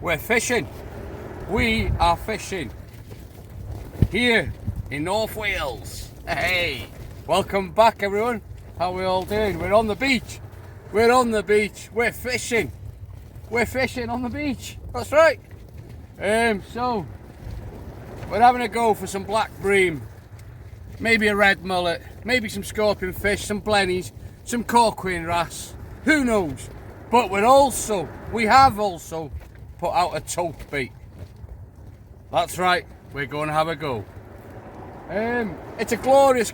We're fishing. We are fishing here in North Wales. Hey, welcome back everyone. How are we all doing? We're on the beach. We're on the beach. We're fishing. We're fishing on the beach. That's right. So we're having a go for some black bream, maybe a red mullet, maybe some scorpion fish, some blennies, some corquine wrasse. Who knows? But we have also put out a tope bait. That's right, we're going to have a go. It's a glorious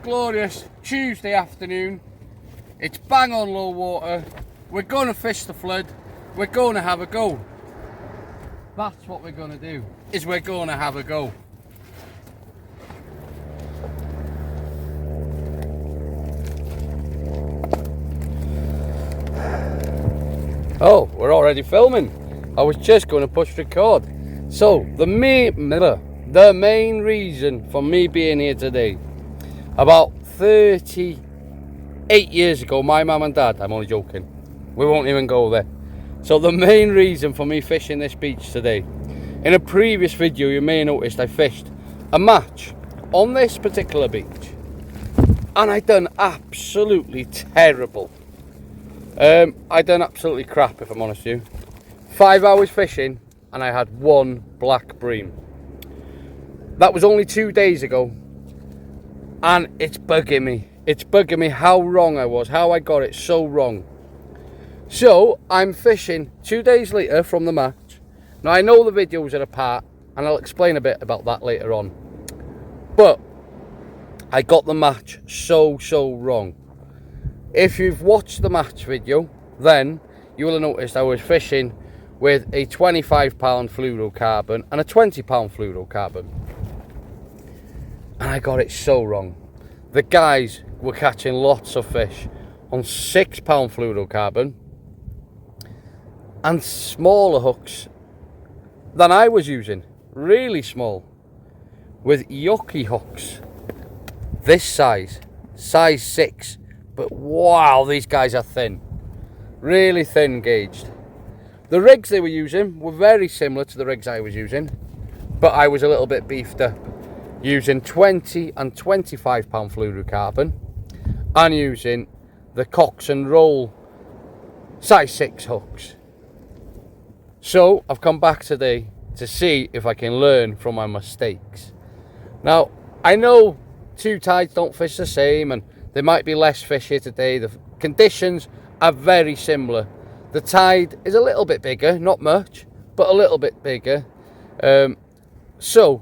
Tuesday afternoon. It's bang on low water. We're going to fish the flood. We're going to have a go. That's what we're going to do, is we're going to have a go. Oh, we're already filming. I was just going to push record. So, the main reason for me being here today, about 38 years ago, my mum and dad, I'm only joking, we won't even go there. So the main reason for me fishing this beach today, in a previous video you may have noticed I fished a match on this particular beach, and I done absolutely terrible. I done absolutely crap, if I'm honest with you. 5 hours fishing and I had one black bream. That was only 2 days ago, and it's bugging me. It's bugging me how wrong I was, how I got it so wrong. So I'm fishing 2 days later from the match. Now I know the videos are apart, and I'll explain a bit about that later on, but I got the match so wrong. If you've watched the match video, then you will have noticed I was fishing with a 25-pound fluorocarbon and a 20-pound fluorocarbon, and I got it so wrong. The guys were catching lots of fish on 6-pound fluorocarbon and smaller hooks than I was using, really small, with yucky hooks this size 6. But wow, these guys are thin, really thin gauged. The rigs they were using were very similar to the rigs I was using, but I was a little bit beefed up, using 20 and 25-pound fluorocarbon and using the Cox and Roll size 6 hooks. So I've come back today to see if I can learn from my mistakes. Now I know two tides don't fish the same, and there might be less fish here today. The conditions are very similar. The tide is a little bit bigger, not much, but a little bit bigger. So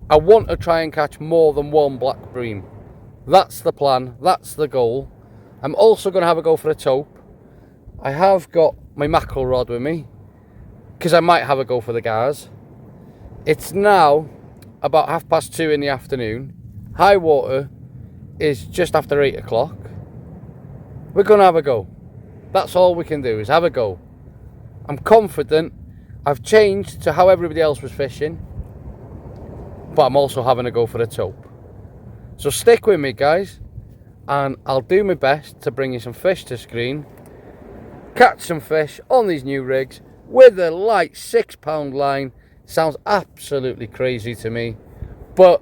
I want to try and catch more than one black bream. That's the plan, that's the goal. I'm also going to have a go for a tope. I have got my mackerel rod with me, because I might have a go for the gars. It's now about 2:30 in the afternoon. High water is just after 8 o'clock. We're going to have a go. That's all we can do, is have a go. I'm confident. I've changed to how everybody else was fishing, but I'm also having a go for a tope. So stick with me, guys, and I'll do my best to bring you some fish to screen, catch some fish on these new rigs with a light 6-pound line. Sounds absolutely crazy to me, but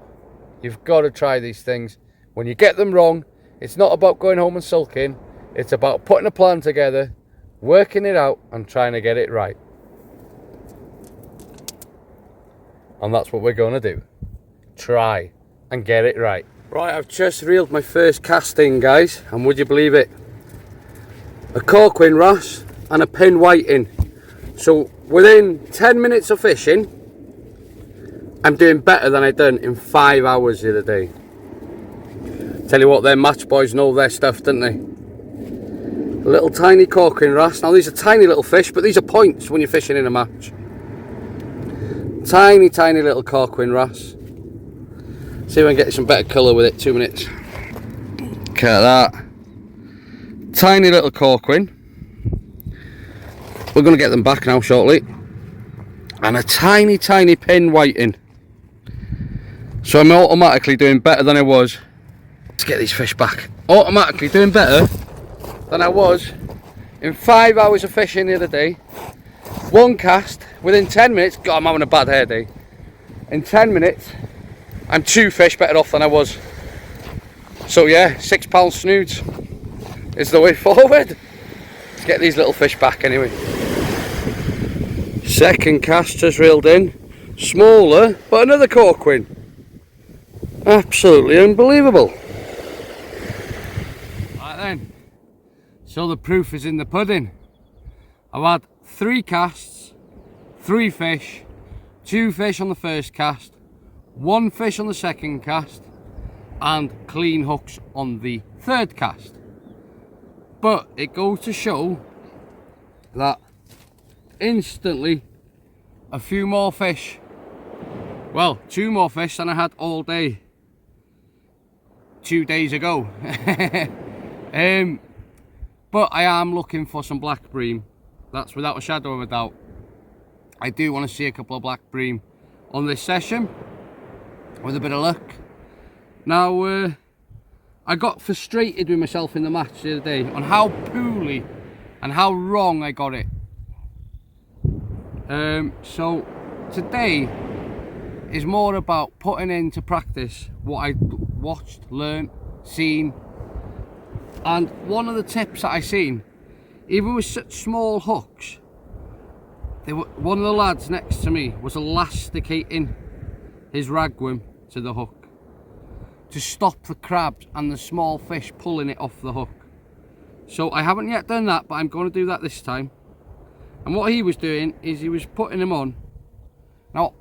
you've got to try these things. When you get them wrong, it's not about going home and sulking. It's about putting a plan together, working it out, and trying to get it right. And that's what we're going to do. Try and get it right. Right, I've just reeled my first cast in, guys, and would you believe it? A corquine wrasse and a pin whiting. So within 10 minutes of fishing, I'm doing better than I done in 5 hours the other day. Tell you what, their match boys know their stuff, don't they? A little tiny corquine wrasse. Now these are tiny little fish, but these are points when you're fishing in a match. Tiny little corquine wrasse. See if I can get some better colour with it. 2 minutes. Look at that. Tiny little corquine. We're going to get them back now shortly. And a tiny pin whiting. So I'm automatically doing better than I was. Let's get these fish back. Automatically doing better than I was in 5 hours of fishing the other day. One cast, within 10 minutes, God, I'm having a bad hair day. In 10 minutes, I'm 2 fish better off than I was. So yeah, £6 snoods is the way forward. Let's get these little fish back anyway. Second cast just reeled in. Smaller, but another corkwin. Absolutely unbelievable. Right then, so the proof is in the pudding. I've had 3 casts, 3 fish, 2 fish on the first cast, 1 fish on the second cast, and clean hooks on the third cast. But it goes to show that instantly a few more fish, well, 2 more fish than I had all day 2 days ago. But I am looking for some black bream. That's without a shadow of a doubt. I do want to see a couple of black bream on this session with a bit of luck. Now I got frustrated with myself in the match the other day on how poorly and how wrong I got it. So today is more about putting into practice what I watched, learnt, seen. And one of the tips that I seen, even with such small hooks, one of the lads next to me was elasticating his ragworm to the hook to stop the crabs and the small fish pulling it off the hook. So I haven't yet done that, but I'm going to do that this time. And what he was doing is he was putting them on. Now,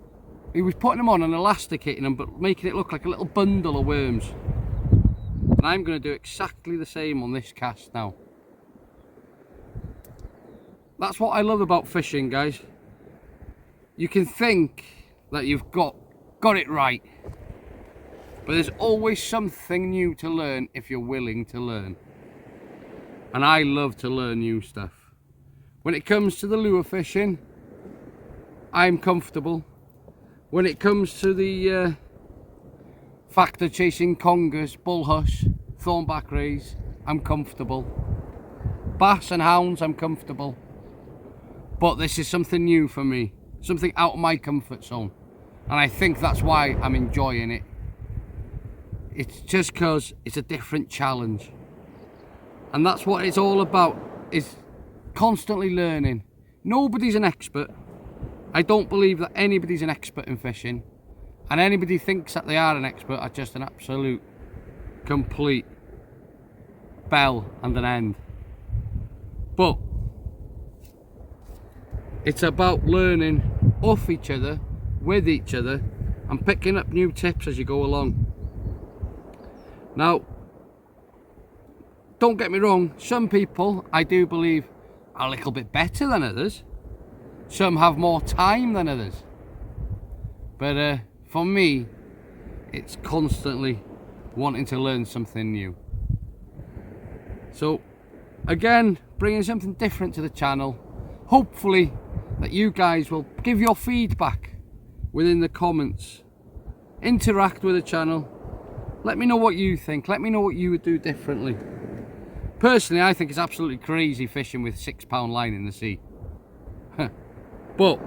he was putting them on and elasticating them, but making it look like a little bundle of worms. And I'm going to do exactly the same on this cast now. That's what I love about fishing, guys. You can think that you've got it right, but there's always something new to learn if you're willing to learn. And I love to learn new stuff. When it comes to the lure fishing, I'm comfortable. When it comes to the factor chasing congers, bullhush, thornback rays, I'm comfortable. Bass and hounds, I'm comfortable. But this is something new for me, something out of my comfort zone. And I think that's why I'm enjoying it. It's just because it's a different challenge. And that's what it's all about, is constantly learning. Nobody's an expert. I don't believe that anybody's an expert in fishing. And anybody thinks that they are an expert are just an absolute, complete bell and an end. But it's about learning off each other, with each other, and picking up new tips as you go along. Now, don't get me wrong, some people I do believe are a little bit better than others. Some have more time than others. But for me, it's constantly wanting to learn something new. So, again, bringing something different to the channel. Hopefully that you guys will give your feedback within the comments. Interact with the channel. Let me know what you think. Let me know what you would do differently. Personally, I think it's absolutely crazy fishing with £6 line in the sea. But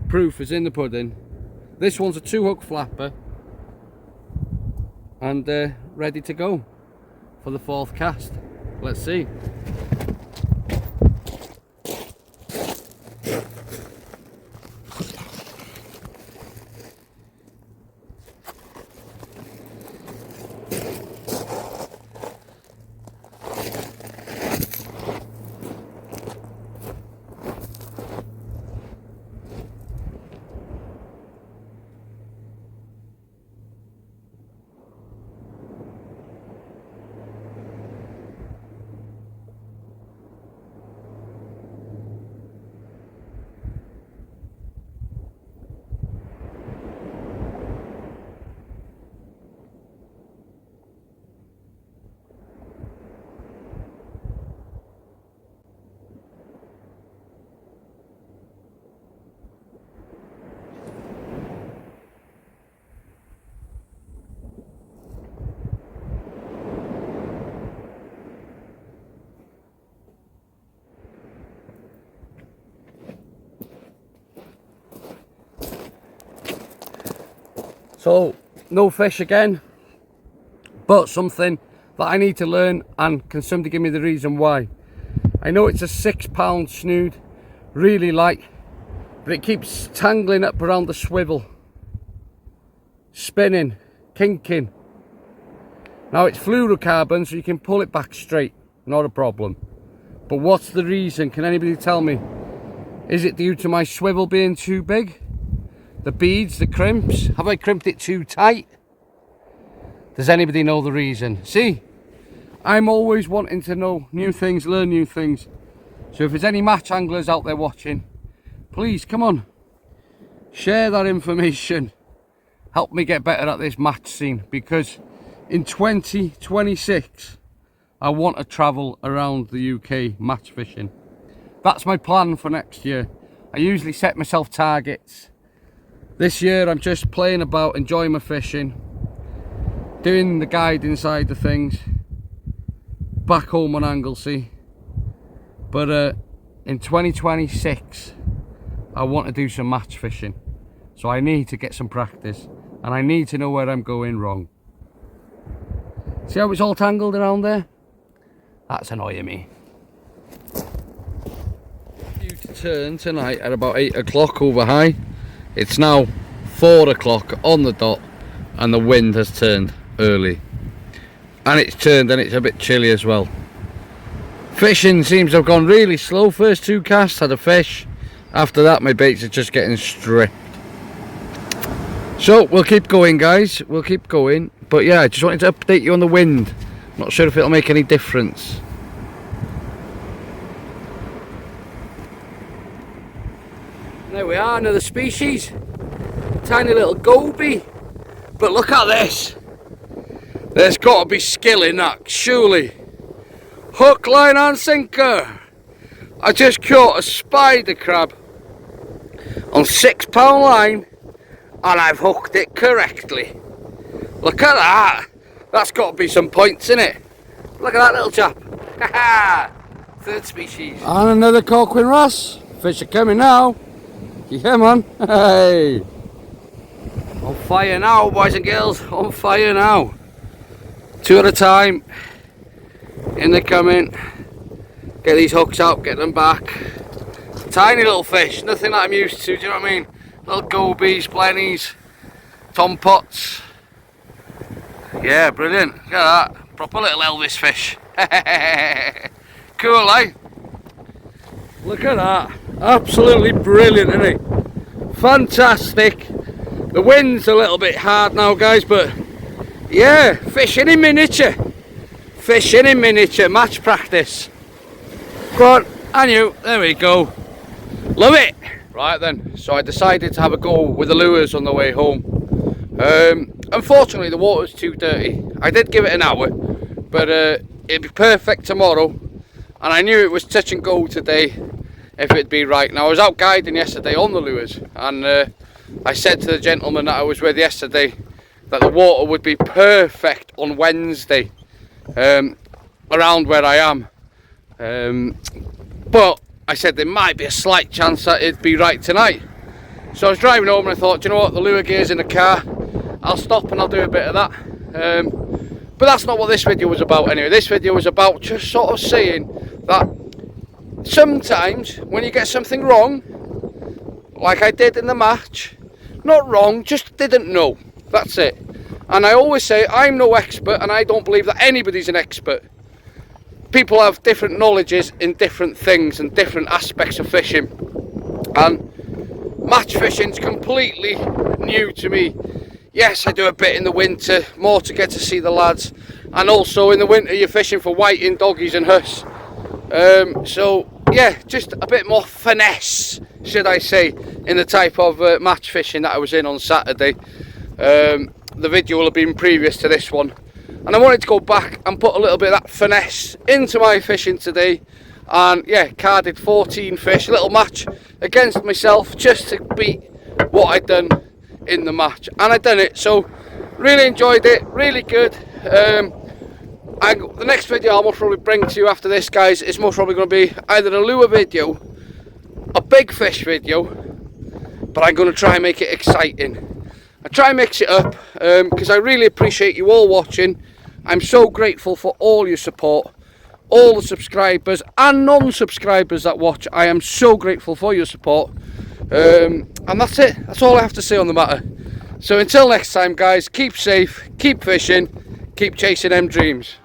proof is in the pudding. This one's a 2-hook flapper and ready to go for the 4th cast. Let's see. So no fish again, but something that I need to learn, and can somebody give me the reason why? I know it's a 6-pound snood, really light, but it keeps tangling up around the swivel, spinning, kinking. Now it's fluorocarbon, so you can pull it back straight, not a problem. But what's the reason? Can anybody tell me? Is it due to my swivel being too big? The beads, the crimps? Have I crimped it too tight? Does anybody know the reason? See, I'm always wanting to know new things, learn new things. So if there's any match anglers out there watching, please come on, share that information. Help me get better at this match scene, because in 2026 I want to travel around the UK match fishing. That's my plan for next year. I usually set myself targets. This year I'm just playing about, enjoying my fishing, doing the guiding side of things, back home on Anglesey. But in 2026 I want to do some match fishing, so I need to get some practice, and I need to know where I'm going wrong. See how it's all tangled around there? That's annoying me. Due to turn tonight at about 8 o'clock over high. It's now 4 o'clock on the dot, and the wind has turned early, and it's turned, and it's a bit chilly as well. Fishing seems to have gone really slow. First 2 casts had a fish. After that my baits are just getting stripped. So we'll keep going, guys, we'll keep going. But yeah, I just wanted to update you on the wind. Not sure if it'll make any difference. There we are, another species. Tiny little goby. But look at this. There's got to be skill in that, surely. Hook, line and sinker. I just caught a spider crab on 6-pound line, and I've hooked it correctly. Look at that. That's got to be some points in it. Look at that little chap. Third species. And another Corquin Ross. Fish are coming now. Yeah, man. Hey. On fire now, boys and girls. On fire now. 2 at a time. In they come in. Get these hooks out, get them back. Tiny little fish, nothing that I'm used to, do you know what I mean? Little gobies, blennies, tom pots. Yeah, brilliant. Look at that. Proper little Elvis fish. Cool, eh? Look at that. Absolutely brilliant, isn't it? Fantastic. The wind's a little bit hard now, guys, but yeah, fishing in miniature. Fishing in miniature, match practice. Go on, and you, there we go. Love it. Right then, so I decided to have a go with the lures on the way home. Unfortunately the water's too dirty. I did give it an hour, but it'd be perfect tomorrow, and I knew it was touch and go today if it'd be right. Now I was out guiding yesterday on the lures, and I said to the gentleman that I was with yesterday that the water would be perfect on Wednesday around where I am, but I said there might be a slight chance that it'd be right tonight. So I was driving home and I thought, do you know what, the lure gear's in the car, I'll stop and I'll do a bit of that. But that's not what this video was about anyway. This video was about just sort of saying that sometimes when you get something wrong, like I did in the match, not wrong, just didn't know, that's it. And I always say I'm no expert, and I don't believe that anybody's an expert. People have different knowledges in different things and different aspects of fishing, and match fishing's completely new to me. Yes, I do a bit in the winter, more to get to see the lads, and also in the winter you're fishing for whiting, doggies and huss. So yeah, just a bit more finesse, should I say, in the type of match fishing that I was in on Saturday. The video will have been previous to this one, and I wanted to go back and put a little bit of that finesse into my fishing today. And yeah, carded 14 fish, little match against myself, just to beat what I'd done in the match, and I done it. So really enjoyed it, really good. The next video I'll most probably bring to you after this, guys, is most probably going to be either a lure video, a big fish video, but I'm going to try and make it exciting. I try and mix it up, because I really appreciate you all watching. I'm so grateful for all your support, all the subscribers and non-subscribers that watch. I am so grateful for your support, and that's it. That's all I have to say on the matter. So until next time, guys, keep safe, keep fishing, keep chasing them dreams.